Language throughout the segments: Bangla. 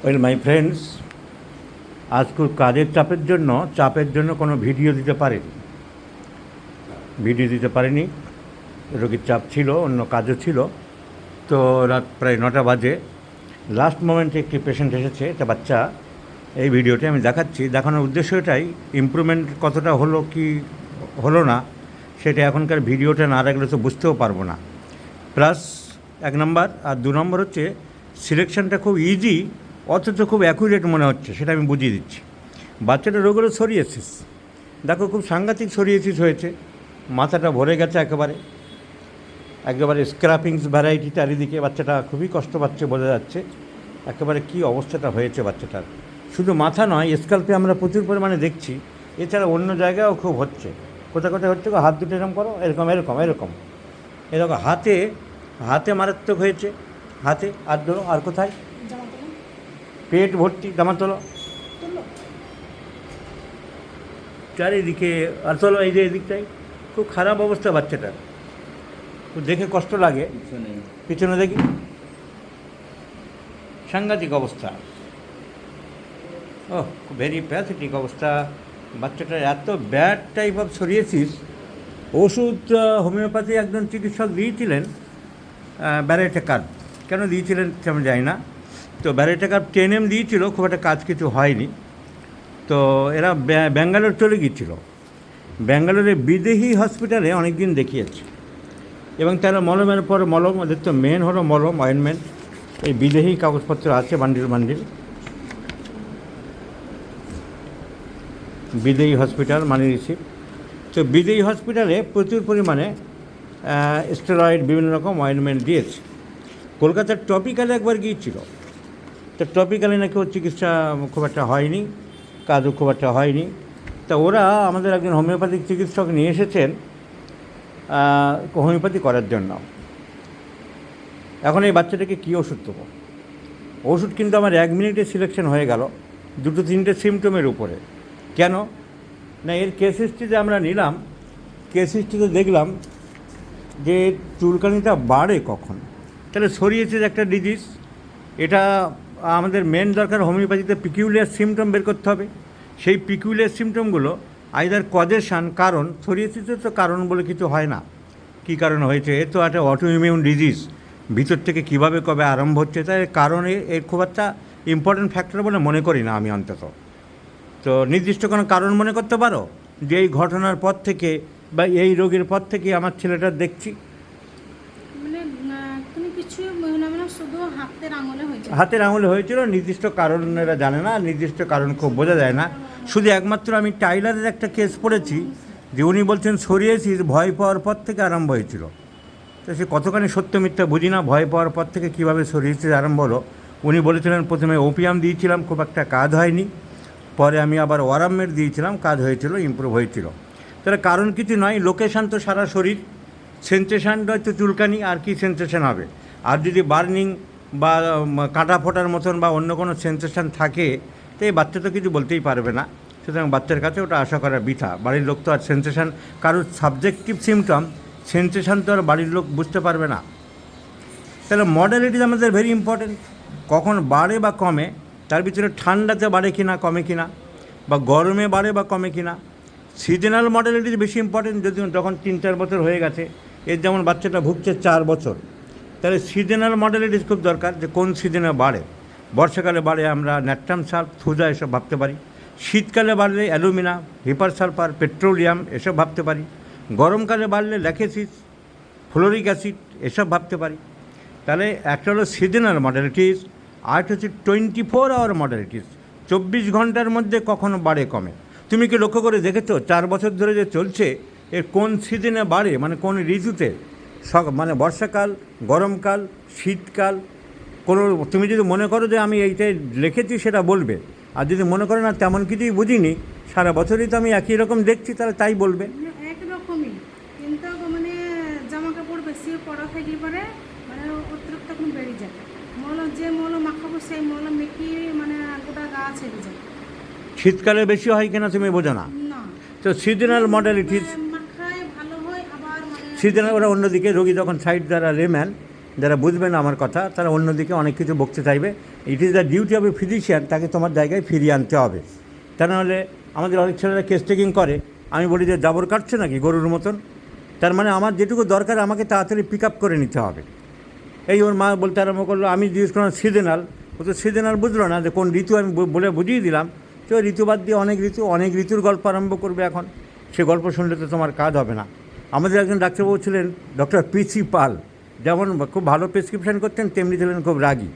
ওয়েল মাই ফ্রেন্ডস, আজকের কাজের চাপের জন্য কোনো ভিডিও দিতে পারিনি। রোগীর চাপ ছিল, অন্য কাজও ছিল। তো রাত প্রায় 9টা বাজে। লাস্ট মোমেন্টে একটি পেশেন্ট এসেছে, একটা বাচ্চা। এই ভিডিওটি আমি দেখানোর উদ্দেশ্য এটাই, ইমপ্রুভমেন্ট কতটা হলো কি হলো না সেটা এখনকার ভিডিওটা না রাখলে তো বুঝতেও পারবো না। প্লাস 1 নম্বর, আর 2 নম্বর হচ্ছে সিলেকশনটা খুব ইজি অথচ খুব অ্যাকুরেট মনে হচ্ছে, সেটা আমি বুঝিয়ে দিচ্ছি। বাচ্চাটা রোগ হলো সোরিয়াসিস। দেখো, খুব সাংঘাতিক সোরিয়াসিস হয়েছে, মাথাটা ভরে গেছে একেবারে স্ক্র্যাপিংস ভ্যারাইটি চারিদিকে। বাচ্চাটা খুবই কষ্ট পাচ্ছে, বোঝা যাচ্ছে একেবারে কী অবস্থাটা হয়েছে বাচ্চাটার। শুধু মাথা নয়, স্ক্যাল্পে আমরা প্রচুর পরিমাণে দেখছি, এছাড়া অন্য জায়গায়ও খুব হচ্ছে। কোথায় হচ্ছে, হাত দুটো এরকম করো, এরকম হাতে মারাত্মক হয়েছে। হাতে আর ধরো, আর কোথায়, পেট ভর্তি, জামা তোলো, চারিদিকে আর তোলো, এই যে এদিকটাই খুব খারাপ অবস্থা বাচ্চাটার। তো দেখে কষ্ট লাগে। পিছনে দেখি, সাংঘাতিক অবস্থা। ও ভেরি প্যাথেটিক অবস্থা বাচ্চাটার। এত ব্যাড টাইপ অফ সোরিয়াসিস। ওষুধ হোমিওপ্যাথি একজন চিকিৎসক দিয়েছিলেন, ব্যারেটেকার। কেন দিয়েছিলেন আমি জানি না। তো ব্যারেটেকার 10 ml দিয়েছিল, খুব একটা কাজ কিছু হয়নি। তো এরা ব্যাঙ্গালোর চলে গিয়েছিল। ব্যাঙ্গালোরে বিদেহী হসপিটালে অনেক দিন দেখিয়েছে, এবং তারা মলমের পর মলম, ওদের তো মেন হলো মলম, অয়েনমেন্ট। এই বিদেহী কাগজপত্র আছে বান্ডিল। বিদেহী হসপিটাল মানি রিসিভ। তো বিদেহী হসপিটালে প্রচুর পরিমাণে স্টেরয়েড, বিভিন্ন রকম অয়েনমেন্ট দিয়েছে। কলকাতার টপিক্যালে একবার গিয়েছিল, তো টপিক্যালে নাকি ওর চিকিৎসা খুব একটা হয়নি, কাজও খুব একটা হয়নি। তা ওরা আমাদের একজন হোমিওপ্যাথিক চিকিৎসক নিয়ে এসেছেন হোমিওপ্যাথি করার জন্য। এখন এই বাচ্চাটাকে কী ওষুধ দেবো? ওষুধ কিন্তু আমার 1 মিনিটে সিলেকশন হয়ে গেল 2-3টে সিমটমের উপরে। কেন না, এর কেস হিস্ট্রিতে আমরা নিলাম, কেস হিস্ট্রিতে দেখলাম যে চুলকানিটা বাড়ে কখন। তাহলে সোরিয়াসিস একটা ডিজিজ, এটা আমাদের মেন দরকার হোমিওপ্যাথিতে পিকিউলিয়ার সিমটম বের করতে হবে। সেই পিকিউলিয়ার সিমটমগুলো আইদার কজেশন, কারণ সোরিয়াসিসের তো কারণ বলে কিছু হয় না। কী কারণ হয়েছে, এ তো একটা অটো ইমিউন ডিজিজ, ভিতর থেকে কীভাবে কবে আরম্ভ হচ্ছে, তাই কারণে এর খুব একটা ইম্পর্টেন্ট ফ্যাক্টর বলে মনে করি না আমি অন্তত। তো নির্দিষ্ট কোনো কারণ মনে করতে পারো যে এই ঘটনার পর থেকে বা এই রোগের পর থেকে আমার ছেলেটার দেখছি হাতের আঙুলে হয়েছিল, নির্দিষ্ট কারণ এরা জানে না, নির্দিষ্ট কারণ খুব বোঝা যায় না। শুধু একমাত্র আমি টাইলারের একটা কেস পড়েছি যে উনি বলছেন সোরিয়াসিস ভয় পাওয়ার পর থেকে আরম্ভ হয়েছিল। তো সে কতখানি সত্য মিথ্যা বুঝি না, ভয় পাওয়ার পর থেকে কীভাবে সোরিয়াসিস আরম্ভ হলো। উনি বলেছিলেন প্রথমে ওপিয়াম দিয়েছিলাম, খুব একটা কাজ হয়নি, পরে আমি আবার ওয়ারামেট দিয়েছিলাম, কাজ হয়েছিল, ইমপ্রুভ হয়েছিল। তাহলে কারণ কিছু নয়, লোকেশান তো সারা শরীর, সেন্সেশানটা হয়তো চুলকানি, আর কি সেন্সেশন হবে। আর যদি বার্নিং বা কাঁটা ফোটার মতন বা অন্য কোনো সেন্সেশন থাকে, তো এই বাচ্চা তো কিছু বলতেই পারবে না। সুতরাং বাচ্চার কাছে ওটা আশা করা বৃথা। বাড়ির লোক তো আর সেন্সেশন, কারোর সাবজেক্টিভ সিমটম সেন্সেশন তো আর বাড়ির লোক বুঝতে পারবে না। তাহলে মডালিটিজ আমাদের ভেরি ইম্পর্টেন্ট। কখন বাড়ে বা কমে, তার ভিতরে ঠান্ডাতে বাড়ে কিনা, কমে কিনা, বা গরমে বাড়ে বা কমে কিনা। সিজনাল মডালিটিজ বেশি ইম্পর্টেন্ট। যদি যখন 3-4 বছর হয়ে গেছে, এর যেমন বাচ্চাটা ভুগছে 4 বছর, তাহলে সিজনাল মডালিটিস খুব দরকার, যে কোন সিজনে বাড়ে। বর্ষাকালে বাড়ে আমরা ন্যাট্রাম সালফ, থুজা এসব ভাবতে পারি। শীতকালে বাড়লে অ্যালুমিনা, হিপার সালফার, পেট্রোলিয়াম এসব ভাবতে পারি। গরমকালে বাড়লে ল্যাকেসিস, ফ্লোরিক অ্যাসিড এসব ভাবতে পারি। তাহলে একটা হলো সিজনাল মডালিটিস, আর হচ্ছে 24 আওয়ার মডালিটিস, 24 ঘন্টার মধ্যে কখনো বাড়ে কমে। তুমি কি লক্ষ্য করে দেখেছো 4 বছর ধরে যে চলছে, এর কোন সিজনে বাড়ে, মানে কোন ঋতুতে, মানে বর্ষাকাল, গরমকাল, শীতকাল। কোনো তুমি যদি মনে করো যে আমি এইটাই লিখেছি সেটা বলবে, আর যদি মনে করো না তেমন কিছুই বুঝিনি, সারা বছরই তো আমি একই রকম দেখছি, তাহলে তাই বলবে। একরকমই, কিন্তু মানে জামা কাপড় বেশি পরা থাকি পরে মানে অতিরিক্ত এখন বেড়ে যায়। যে মলম মাখাবো সেই মলম মেখি মানে গোটা গা ছেড়ে যায়। শীতকালে বেশি হয় কিনা তুমি বোঝো না। তো সিজনাল মডালিটিস, মাখায় ভালো হয়, আবার সিজনাল ওরা অন্যদিকে রোগী যখন সাইড দ্বারা লেম্যান যারা বুঝবে না আমার কথা তারা অন্যদিকে অনেক কিছু বকতে চাইবে। It is the duty of a physician, তাকে তোমার জায়গায় ফিরিয়ে আনতে হবে। তা নাহলে আমাদের অনেক ছেলেরা কেস টেকিং করে, আমি বলি যে জাবর কাটছে নাকি গরুর মতন। তার মানে আমার যেটুকু দরকার আমাকে তাড়াতাড়ি পিক আপ করে নিতে হবে। এই ওর মা বলতে আরম্ভ করলো, আমি জিজ্ঞেস করলাম সিজনাল, ও তো সিজনাল বুঝলো না যে কোন ঋতু, আমি বলে বুঝিয়ে দিলাম তো ঋতু বাদ দিয়ে অনেক ঋতুর গল্প আরম্ভ করবে এখন। সে গল্প শুনলে তো তোমার কাজ হবে না। আমাদের একজন ডাক্তারবাবু ছিলেন ডক্টর পিসি পাল, যেমন খুব ভালো প্রেসক্রিপশন করতেন তেমনি ছিলেন খুব রাগী।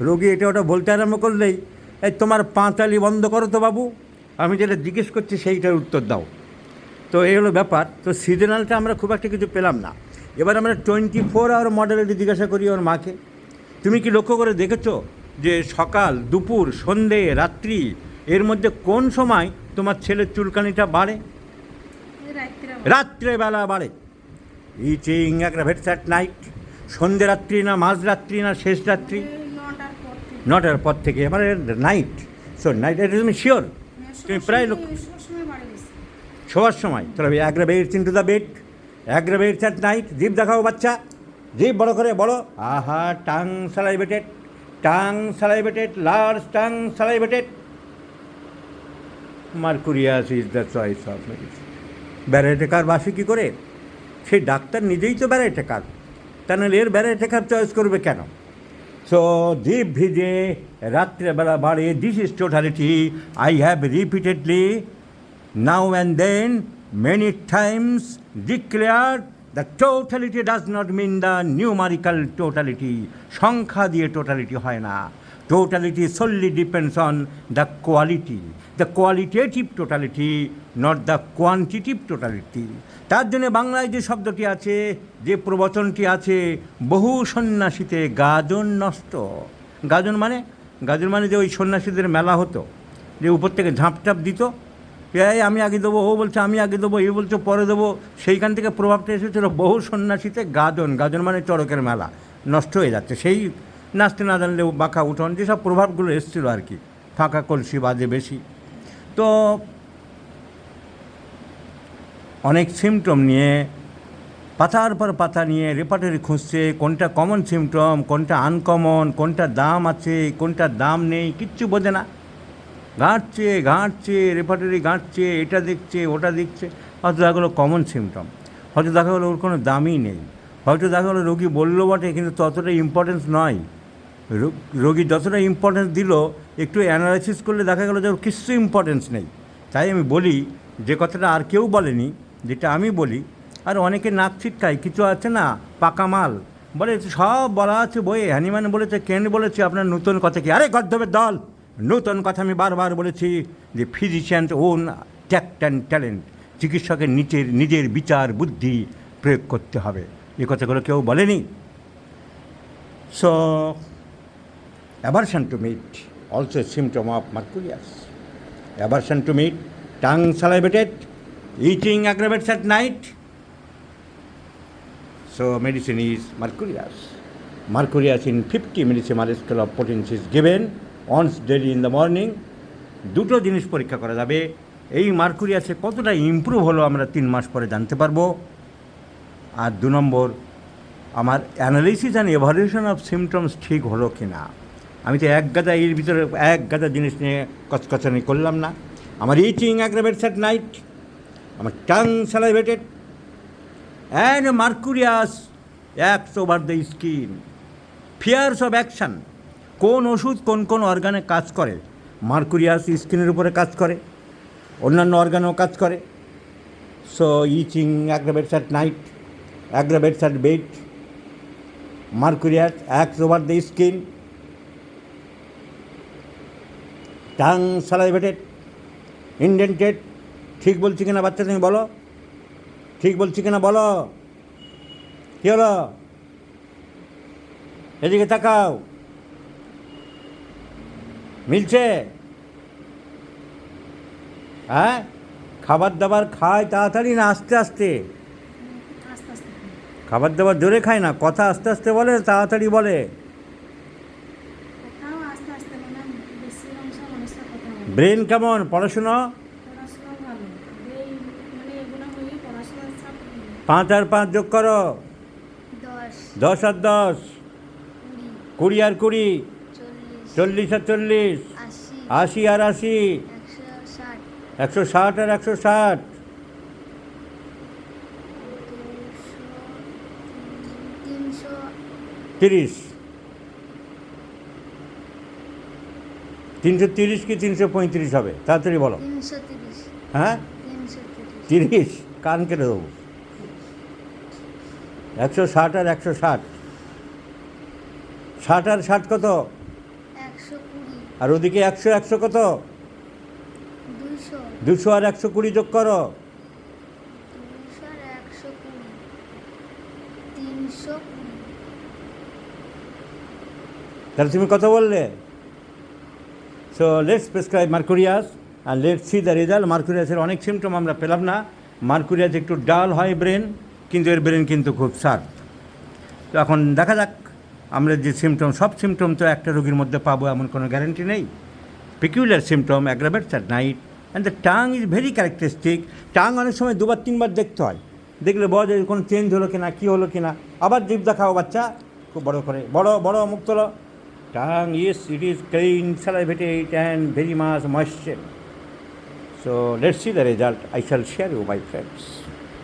রোগী এটা ওটা বলতে আরম্ভ করলেই, এই তোমার পাঁচালি বন্ধ করো তো বাবু, আমি যেটা জিজ্ঞেস করছি সেইটার উত্তর দাও। তো এই হলো ব্যাপার। তো সিজনালটা আমরা খুব একটা কিছু পেলাম না। এবার আমরা 24 আওয়ার মডেলিটি জিজ্ঞাসা করি ওর মাকে, তুমি কি লক্ষ্য করে দেখেছো যে সকাল, দুপুর, সন্ধে, রাত্রি এর মধ্যে কোন সময় তোমার ছেলের চুলকানিটা বাড়ে? রাত্রেবেলা বাড়ে। ইচিং অ্যাগ্রাভেটস অ্যাট নাইট। সন্ধে রাত্রি না মাঝরাত্রি না শেষ রাত্রি? 9টার পর থেকে, এবারে নাইট। সো নাইট, এটা তুমি শিওর? তুমি প্রায় লোক শোয়ার সময়। তাহলে aggravates into the bed, aggravates at night. জিভ দেখাও বাচ্চা, জিভ বড় করে বলো, আহা tongue salivated, tongue salivated, large tongue salivated. Mercurius is the choice of medicine. ব্যারাইটেকার বাসে কী করে? সেই ডাক্তার নিজেই তো ব্যারাইটেকার, তা নাহলে এর ব্যারাইটেকার চয়েস করবে কেন? সো জিভ ভিজে রাত্রেবেলা বাড়ে, this is totality. I have repeatedly now and then many times declared the totality does not mean the numerical totality. সংখ্যা দিয়ে totality হয় না। Totality solely depends on the quality, the qualitative totality, not the quantitative totality. তার জন্য বাংলায় যে শব্দটি আছে, যে প্রবচনটি আছে, বহু সন্ন্যাসীতে গাজন নষ্ট। গাজন মানে যে ওই সন্ন্যাসীদের মেলা হতো, যে উপর থেকে ঝাঁপটাপ দিত, এই আমি আগে দেবো, ও বলছে আমি আগে দেবো, এ বলছে পরে দেবো, সেইখান থেকে প্রভাবটা এসেছিলো বহু সন্ন্যাসীতে গাজন মানে চড়কের মেলা নষ্ট হয়ে যাচ্ছে। সেই নাচতে না জানলেও বাঁকা উঠোন, যেসব প্রভাবগুলো এসেছিলো আর কি, ফাঁকা কলসি বাজে বেশি। তো অনেক সিমটম নিয়ে পাতার পর পাতা নিয়ে রেপার্টরি খুঁজছে, কোনটা কমন সিমটম, কোনটা আনকমন, কোনটা দাম আছে, কোনটা দাম নেই, কিচ্ছু বোঝে না। ঘাঁটছে রেপার্টরি ঘাঁটছে, এটা দেখছে ওটা দেখছে, হয়তো দেখা গেলো কমন সিমটম, হয়তো দেখা গেলো ওর কোনো দামই নেই, হয়তো দেখা গেলো রোগী বললো বটে কিন্তু ততটা ইম্পর্টেন্স নয়। রোগী যতটা ইম্পর্টেন্স দিল, একটু অ্যানালাইসিস করলে দেখা গেলো যে ওর কিছু ইম্পর্টেন্স নেই। তাই আমি বলি যে কথাটা আর কেউ বলেনি, যেটা আমি বলি, আর অনেকে নাক ছিটকায়, কিছু আছে না পাকা মাল, বলে সব বলা আছে বইয়ে, হ্যানিম্যান বলেছে, কেন বলেছে, আপনার নতুন কথা কি? আরে গর্ধবের দল, নতুন কথা আমি বারবার বলেছি যে physician own tact and talent, চিকিৎসকের নিজের বিচার বুদ্ধি প্রয়োগ করতে হবে। এই কথাগুলো কেউ বলেনি। So aversion to meat also a symptom of mercurius. Aversion to meat, tongue salivated, eating aggravates at night. So medicine is mercurius. Mercurius in 50 millisiemens scale of potency is given once daily in the morning. দুটো জিনিস পরীক্ষা করা যাবে, এই মার্কুরিয়াসে কতটা ইমপ্রুভ হলো আমরা 3 মাস পরে জানতে পারবো। আর 2 নম্বর, আমার analysis and evaluation of symptoms ঠিক হলো কি না। আমি তো এর ভিতরে এক গাদা জিনিস নিয়ে কচকচানি করলাম না। আমার ইচিং অ্যাগ্রাভেটস অ্যাট নাইট, আমার tongue salivated, and mercurius acts over the skin. Spheres of action, কোন ওষুধ কোন অর্গানে কাজ করে। মার্কুরিয়াস স্কিনের উপরে কাজ করে, অন্যান্য অর্গানেও কাজ করে। So itching aggravates at night, aggravates at bed, mercurius acts over the skin, tongue salivated, indented. ঠিক বলছি কিনা বাচ্চা, তুমি বলো, ঠিক বলছি কিনা বলো। কী হলো? এদিকে তাকাও, মিলছে? হ্যাঁ, খাবার দাবার খায় তাড়াতাড়ি না আস্তে আস্তে? খাবার দাবার জোরে খায় না, কথা আস্তে আস্তে বলে, তাড়াতাড়ি বলে। ব্রেন কেমন? পড়াশুনো? 5 আর 5 যোগ করো, 10 আর 10। 20 আর 20, 40, 40 আর 40, 80, 80 আর 80, 160, 160 আর 160, 30, 330 কি 335 হবে? তাড়াতাড়ি বলো। 330, হ্যাঁ 330, 30, কান কেটে দেবো। 160 আর 160, 60 আর 60 কত? 120, আর ওদিকে 100 100 কত? 200, 200 আর 120 যোগ করো। 200 আর 120, 320, তাহলে তুমি কত বললে? So let's prescribe mercurius and let's see the result. মার্কুরিয়াসের অনেক সিমটম আমরা পেলাম না। মার্কুরিয়াস একটু ডাল হয় ব্রেন, কিন্তু এর ব্রেন কিন্তু খুব শার্প। তো এখন দেখা যাক আমরা যে সিমটম, সব সিমটম তো একটা রোগীর মধ্যে পাবো এমন কোনো গ্যারান্টি নেই। Peculiar symptom aggravates at night and the tongue is very characteristic. Tongue অনেক সময় 2-3 বার দেখতে হয়, দেখলে বোঝা যায় কোনো চেঞ্জ হলো কিনা, কী হলো কিনা। আবার জিভ দেখাও বাচ্চা, খুব বড় করে, বড় বড় মুখ তোলো। Tongue, yes it is clean, salivated and very much moisture. So let's see the result. I shall share you, my friends.